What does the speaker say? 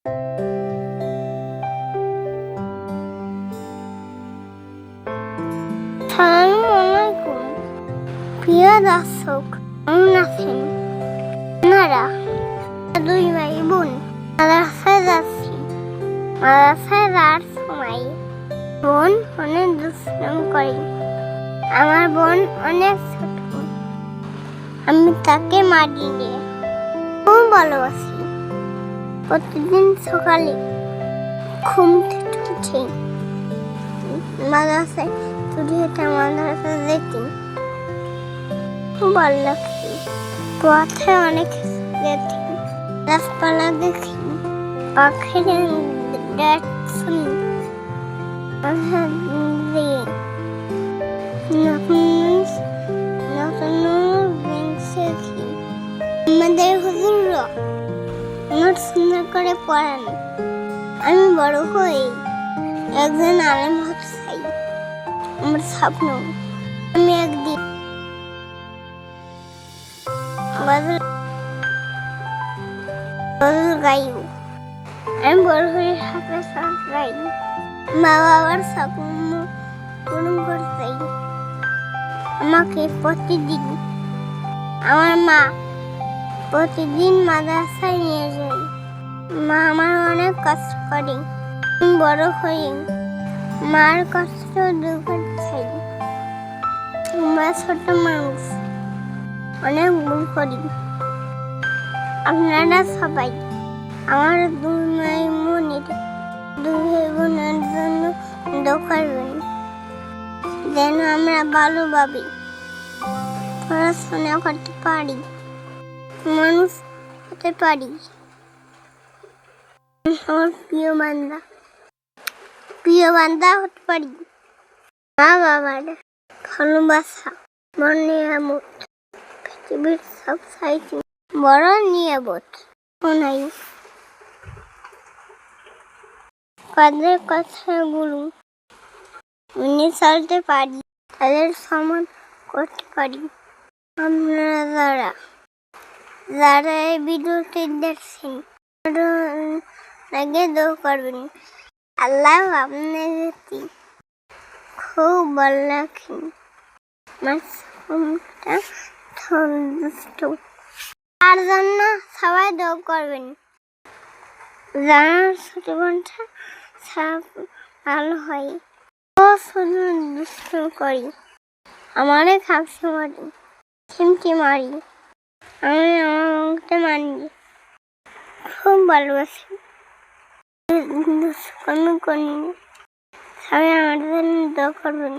আসসালামু আলাইকুম প্রিয় দর্শক, কেমন আছেন আপনারা? দুই ভাই বোন মাদ্রাসায় যাচ্ছি। মাদ্রাসায় যাওয়ার সময় বোন অনেক দুষ্টামি করে। আমার বোন অনেক ছোট, আমি তাকে মারিনি, খুব ভালোবাসি। প্রতিদিন সকালে ঘুম থেকে উঠে মাদ্রাসায় ছুটি হতে মাদ্রাসায় যেতাম, খুব ভালো লাগতো। পথে অনেক গেছি, গাছপালা দেখি, পাখির ডাক শুনি, আমাদের হুজুররা আমার সুন্দর করে পড়ান। আমি বড় হয়ে একজন আলেম হতে চাই, আমার স্বপ্ন। আমি একদিন গজল গাইব, আমি বড় হয়ে হাফেজ গাইব। মা বাবার স্বপ্ন পূরণ করতে চাই। আমাকে প্রতিদিন আমার মা প্রতিদিন মাদ্রাসায় নিয়ে যায়। মা আমার অনেক কষ্ট করে। আমি বড় হয়ে মার কষ্ট দূর করতে চাই। আমরা ছোট মানুষ, অনেক ভুল করি। আপনারা সবাই আমার দুই ভাই বোনের জন্য দোয়া করবেন, যেন আমরা ভালোভাবে পড়াশোনা করতে পারি, মানুষ হতে পারি। আমার প্রিয় বান্দা হতে পারি। মা বাবার ভালোবাসা বড় নিয়ামত, পৃথিবীর সব চাইতে বড় নিয়ামত নাই। কাদের কথাগুলো মেনে চলতে পারি, তাদের সম্মান করতে পারি। আপনারা যারা এই ভিডিওটি দেখছেন, আগে দোয়া করবেন, আল্লাহ আপনাদেরকে খুব ভালো রাখেন। তার জন্য সবাই দোয়া করবেন, যারা ছোট বোনটা ভালো হয়। ও শুধু দুষ্ট করি, আমারে খাপসে মারি, চিমটি মারি, আমি আমার মুখতে মারি, খুব ভালোবাসি। দুষ্কর্ম করিনি। সবাই আমার জন্য দোয়া করবেন।